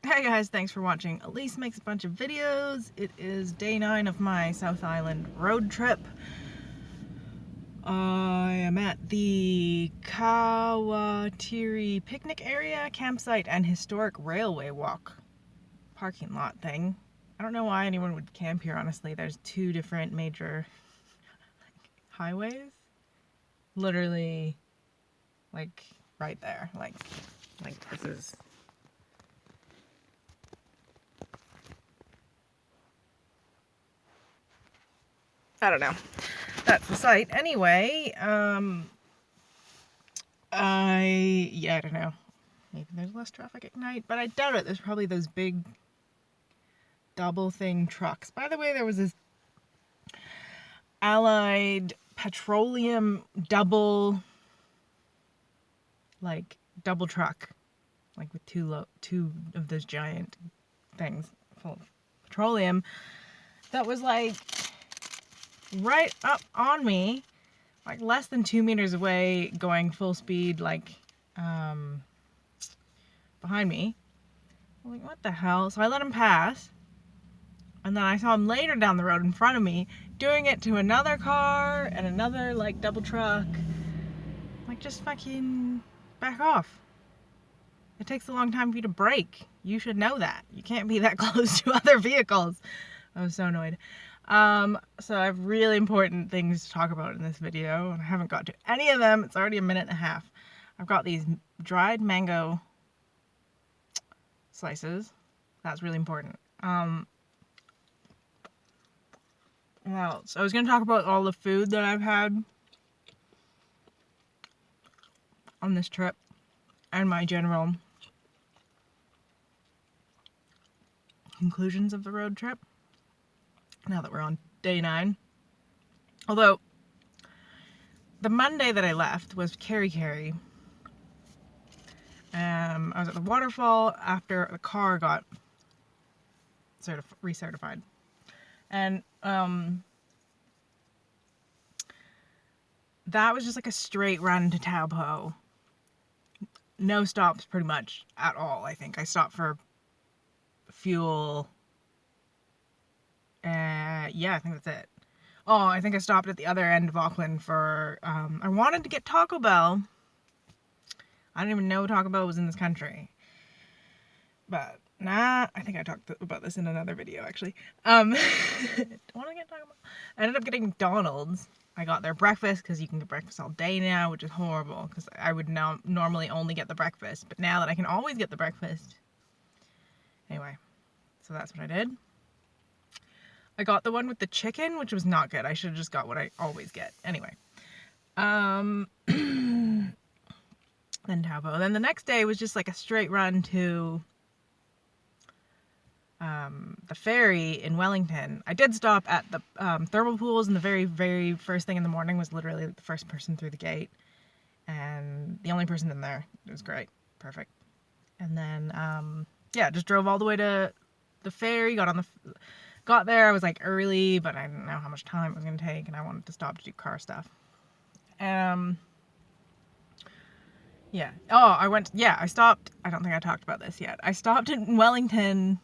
Hey guys, thanks for watching. Elise makes a bunch of videos. It is day 9 of my South Island road trip. I am at the Kawatiri picnic area, campsite, and historic railway walk parking lot thing. I don't know why anyone would camp here, honestly. There's 2 different major highways. Literally, like, right there. Like this is... I don't know. That's the site. Anyway, I don't know. Maybe there's less traffic at night, but I doubt it. There's probably those big double thing trucks. By the way, there was this Allied Petroleum double truck, like with two of those giant things full of petroleum that was like right up on me, like less than 2 meters away, going full speed, like behind me. I'm like, what the hell? So I let him pass, and then I saw him later down the road in front of me doing it to another car and another like double truck. Like, just fucking back off. It takes a long time for you to brake. You should know that. You can't be that close to other vehicles. I was so annoyed. So I have really important things to talk about in this video, and I haven't got to any of them. It's already a minute and a half. I've got these dried mango slices. That's really important. Well, so I was going to talk about all the food that I've had on this trip and my general conclusions of the road trip now that we're on day 9. Although the Monday that I left was Kerry. I was at the waterfall after the car got recertified. And that was just like a straight run to Taupo. No stops pretty much at all, I think. I stopped for fuel. Yeah, I think that's it. Oh, I think I stopped at the other end of Auckland for, I wanted to get Taco Bell. I didn't even know Taco Bell was in this country. But, nah, I think I talked about this in another video, actually. I want to get Taco Bell. I ended up getting McDonald's. I got their breakfast, because you can get breakfast all day now, which is horrible, because I would normally only get the breakfast. But now that I can always get the breakfast. Anyway, so that's what I did. I got the one with the chicken, which was not good. I should have just got what I always get. Anyway. Then Taupo. Then the next day was just like a straight run to the ferry in Wellington. I did stop at the thermal pools, and the very, very first thing in the morning was literally the first person through the gate. And the only person in there. It was great. Perfect. And then, yeah, just drove all the way to the ferry, got there. I was like early, but I didn't know how much time it was going to take, and I wanted to stop to do car stuff. Yeah. Oh, I stopped. I don't think I talked about this yet. I stopped in Wellington,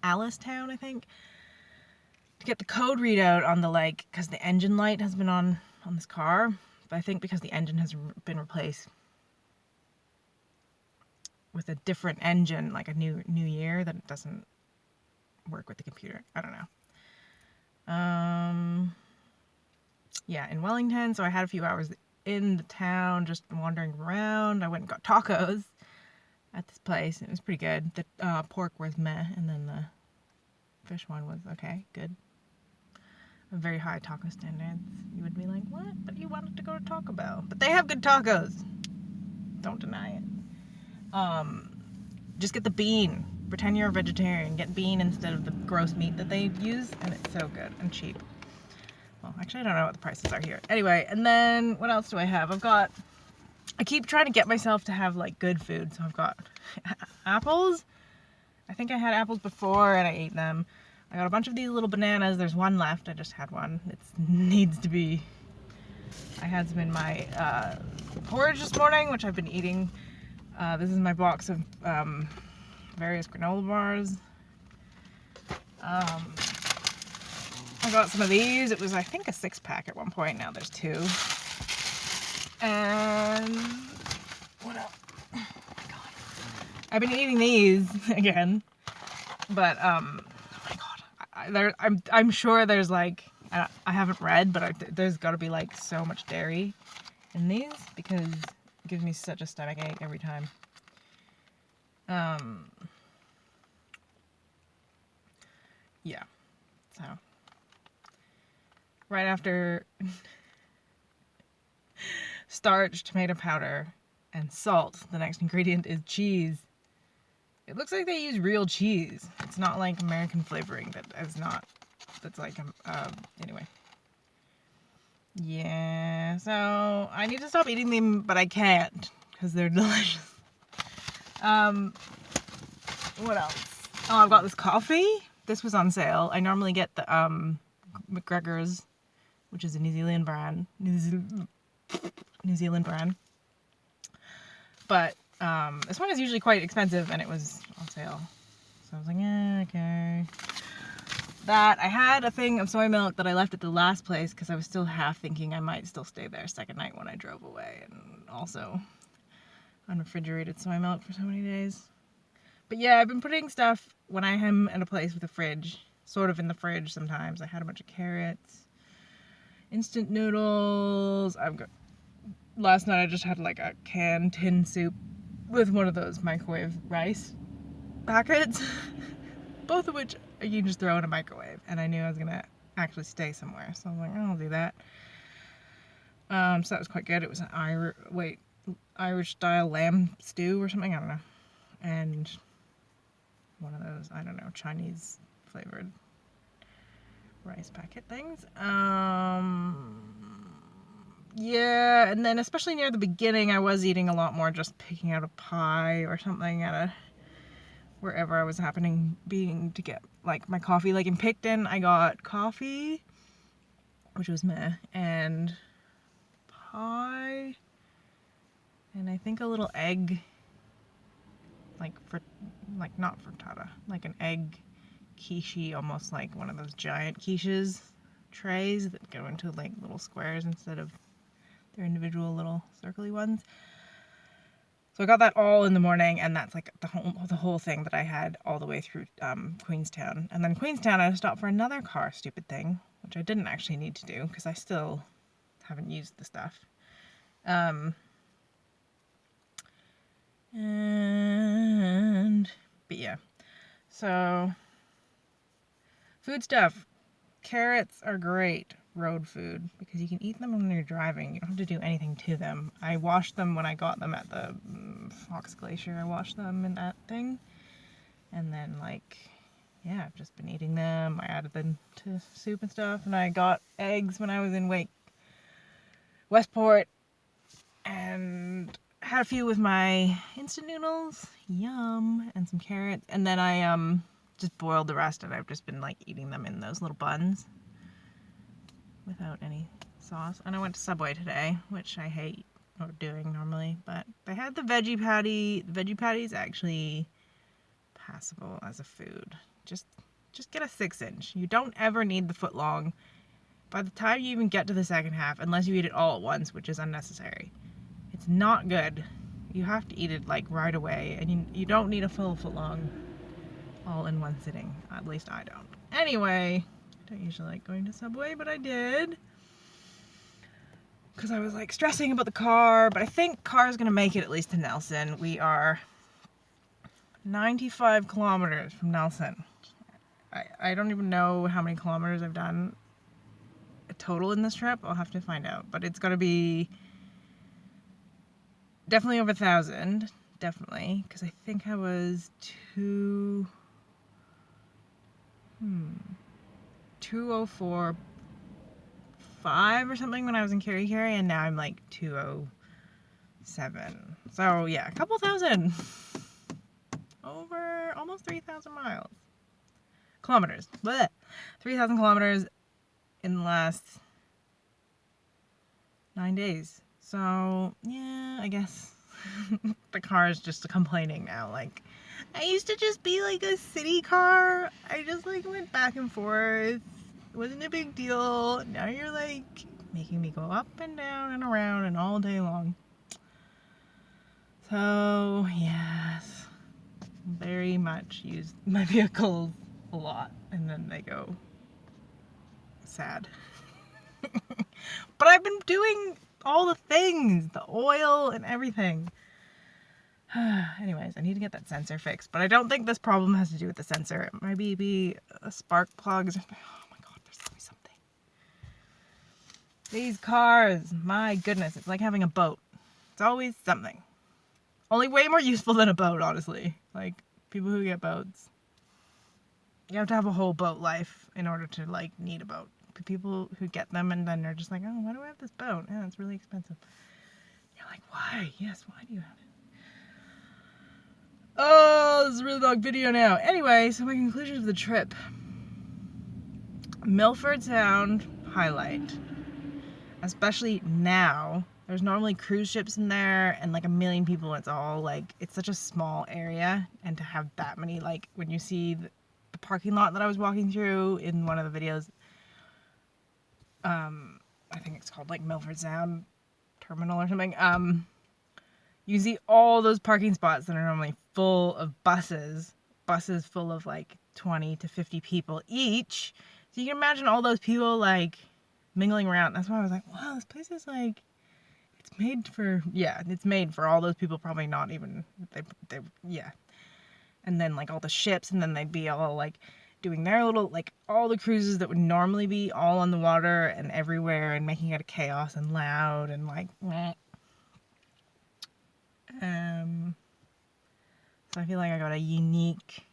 Alice-town, I think, to get the code readout on the, because the engine light has been on this car. But I think because the engine has been replaced with a different engine, like a new year, that it doesn't work with the computer. I don't know. Yeah, in Wellington, so I had a few hours in the town just wandering around. I went and got tacos at this place. It was pretty good. The pork was meh, and then the fish one was okay, good. Very high taco standards. You would be like, what? But you wanted to go to Taco Bell. But they have good tacos. Don't deny it. Just get the bean. Pretend you're a vegetarian. Get bean instead of the gross meat that they use, and it's so good and cheap. Well, actually, I don't know what the prices are here. Anyway, and then what else do I have? I keep trying to get myself to have like good food. So I've got apples. I think I had apples before and I ate them. I got a bunch of these little bananas. There's one left. I just had one. It needs to be. I had some in my porridge this morning, which I've been eating. This is my box of various granola bars. I got some of these. It was, I think, a 6-pack at one point. Now there's 2. And what else? Oh my god. I've been eating these again. But oh my god. I'm sure there's like, I haven't read, but there's got to be like so much dairy in these because it gives me such a stomach ache every time. Yeah. So right after starch, tomato powder, and salt, the next ingredient is cheese. It looks like they use real cheese. It's not like American flavoring that's like, anyway. Yeah, so I need to stop eating them, but I can't because they're delicious. What else? Oh, I've got this coffee. This was on sale. I normally get the McGregor's, which is a New Zealand brand. New Zealand brand. But this one is usually quite expensive, and it was on sale. So I was like, okay. That, I had a thing of soy milk that I left at the last place because I was still half thinking I might still stay there second night when I drove away. And also unrefrigerated soy milk for so many days. But yeah, I've been putting stuff when I am at a place with a fridge, sort of in the fridge sometimes. I had a bunch of carrots, instant noodles. Last night I just had like a canned tin soup with one of those microwave rice packets, both of which you can just throw in a microwave. And I knew I was gonna actually stay somewhere, so I was like, oh, I'll do that. So that was quite good. It was an Irish style lamb stew or something, I don't know. And one of those, I don't know, Chinese flavored rice packet things. Yeah, and then especially near the beginning, I was eating a lot more just picking out a pie or something at wherever I was being to get like my coffee. Like in Picton, I got coffee, which was meh, and pie, and I think a little egg, not frittata, like an egg quiche, almost like one of those giant quiches trays that go into like little squares instead of their individual little circly ones. So I got that all in the morning, and that's like the whole thing that I had all the way through Queenstown. And then Queenstown, I stopped for another car stupid thing, which I didn't actually need to do because I still haven't used the stuff. But yeah, so food stuff. Carrots are great road food because you can eat them when you're driving. You don't have to do anything to them. I washed them when I got them at the Fox Glacier. I washed them in that thing. And then I've just been eating them. I added them to soup and stuff. And I got eggs when I was in Westport. And had a few with my instant noodles. Yum. And some carrots. And then I just boiled the rest, and I've just been eating them in those little buns without any sauce. And I went to Subway today, which I hate doing normally, but they had the veggie patty. The veggie patty is actually passable as a food. Just get a 6-inch. You don't ever need the foot long. By the time you even get to the second half, unless you eat it all at once, which is unnecessary, it's not good. You have to eat it right away, and you don't need a full foot long all in one sitting. At least I don't. Anyway, I don't usually like going to Subway, but I did. Because I was stressing about the car, but I think car's gonna make it at least to Nelson. We are 95 kilometers from Nelson. I don't even know how many kilometers I've done total in this trip. I'll have to find out, but it's gonna be definitely over 1,000. Definitely, because I think I was 204.5 or something when I was in Kerry, and now I'm 207. So yeah, a couple thousand. Over almost 3,000 kilometers. 3,000 kilometers in the last 9 days. So yeah, I guess the car is just complaining now. I used to just be like a city car. I just like went back and forth. It wasn't a big deal. Now you're like making me go up and down and around and all day long. So, yes, very much use my vehicles a lot, and then they go sad. But I've been doing all the things, the oil and everything. Anyways, I need to get that sensor fixed, but I don't think this problem has to do with the sensor. It might be a spark plugs. Oh my god, there's always something. These cars, my goodness, it's like having a boat. It's always something. Only way more useful than a boat, honestly. Like, people who get boats, you have to have a whole boat life in order to, like, need a boat. People who get them and then they're just like, oh, why do I have this boat? Yeah, it's really expensive. You're like, why? Yes, why do you have it? Oh, this is a really long video now. Anyway, so my conclusion of the trip. Milford Sound, highlight. Especially now. There's normally cruise ships in there and like 1 million people. It's all like, it's such a small area. And to have that many, like, when you see the parking lot that I was walking through in one of the videos, I think it's called like Milford Sound Terminal or something. You see all those parking spots that are normally full of buses full of like 20 to 50 people each. So you can imagine all those people like mingling around. That's why I was like, wow, this place is like, it's made for all those people, probably not even, yeah. And then like all the ships, and then they'd be all like doing their little, like all the cruises that would normally be all on the water and everywhere and making it a chaos and loud and like, meh. So I feel like I got a unique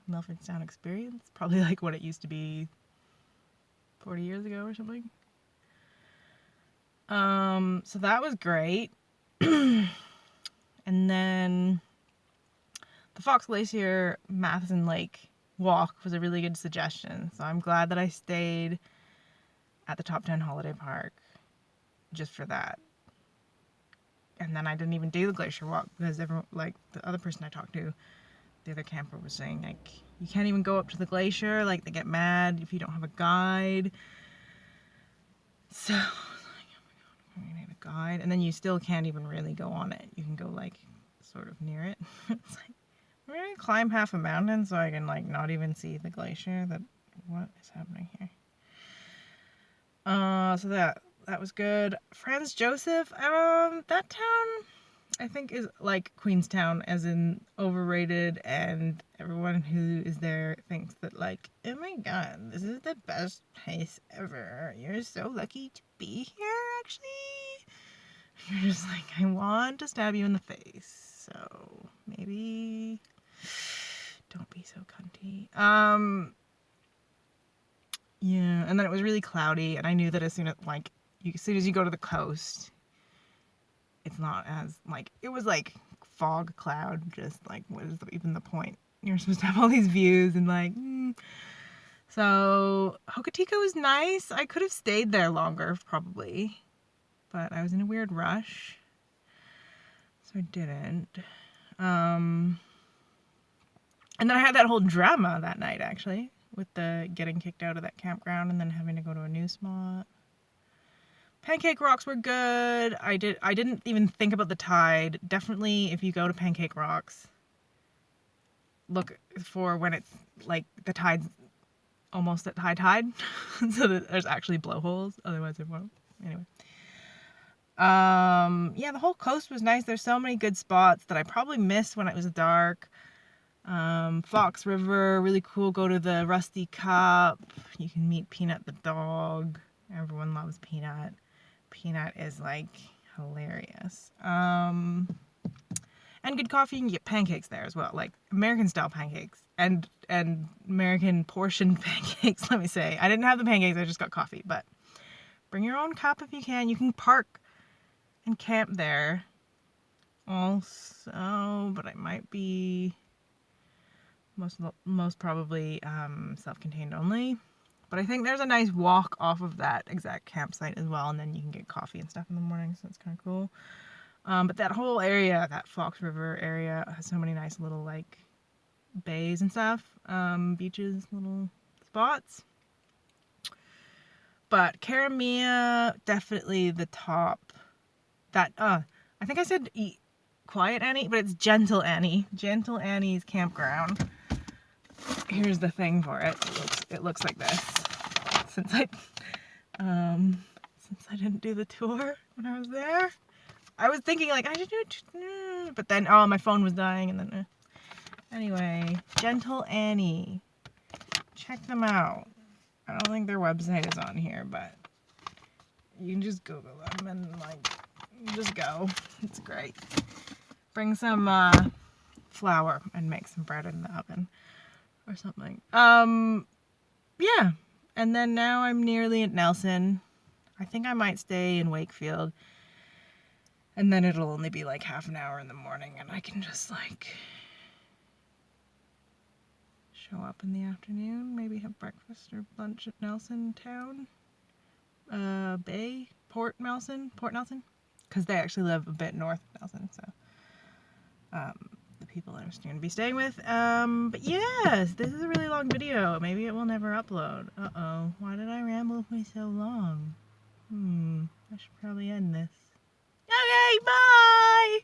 Milford Sound experience, probably like what it used to be 40 years ago or something. So that was great. And then the Fox Glacier Matheson Lake walk was a really good suggestion. So I'm glad that I stayed at the Top 10 Holiday Park just for that. And then I didn't even do the glacier walk because everyone, like the other person I talked to, the other camper was saying like, you can't even go up to the glacier. Like they get mad if you don't have a guide. So I was like, oh my god, I need a guide. And then you still can't even really go on it. You can go like sort of near it. It's like, we're gonna climb half a mountain so I can like not even see the glacier. What is happening here? So that was good. Franz Joseph, that town I think is like Queenstown, as in overrated, and everyone who is there thinks that like, oh my god, this is the best place ever. You're so lucky to be here, actually. You're just like, I want to stab you in the face. So maybe don't be so cunty. Yeah, and then it was really cloudy, and I knew that as soon as you go to the coast, it's not as like, it was like fog cloud, just like, what is even the point? You're supposed to have all these views and like, So Hokitika was nice. I could have stayed there longer probably, but I was in a weird rush, so I didn't. And then I had that whole drama that night actually, with the getting kicked out of that campground and then having to go to a new spot. Pancake Rocks were good. I didn't even think about the tide. Definitely, if you go to Pancake Rocks, look for when it's like the tide's almost at high tide, so that there's actually blowholes. Otherwise, it won't. Anyway. Yeah, the whole coast was nice. There's so many good spots that I probably missed when it was dark. Fox River, really cool. Go to the Rusty Cup. You can meet Peanut the dog. Everyone loves Peanut. Peanut is like hilarious. And good coffee. You can get pancakes there as well, like American style pancakes and American portioned pancakes. Let me say, I didn't have the pancakes. I just got coffee. But bring your own cup if you can. You can park and camp there. Also, but it might be most probably self-contained only. But I think there's a nice walk off of that exact campsite as well, and then you can get coffee and stuff in the morning, so it's kind of cool. But that whole area, that Fox River area, has so many nice little like bays and stuff, beaches, little spots. But Karamia, definitely the top. That, I think I said Quiet Annie, but it's Gentle Annie. Gentle Annie's campground. Here's the thing for it. It looks like this. Since I didn't do the tour when I was there, I was thinking like I should do it, but then my phone was dying, and then anyway, Gentle Annie. Check them out. I don't think their website is on here, but you can just Google them and like just go. It's great. Bring some flour and make some bread in the oven or something. Yeah. And then now I'm nearly at Nelson. I think I might stay in Wakefield. And then it'll only be like half an hour in the morning, and I can just like show up in the afternoon, maybe have breakfast or lunch at Nelson Town. Port Nelson, because they actually live a bit north of Nelson, so the people I'm going to be staying with. But yes, this is a really long video. Maybe it will never upload. Why did I ramble for so long? I should probably end this. Okay, bye!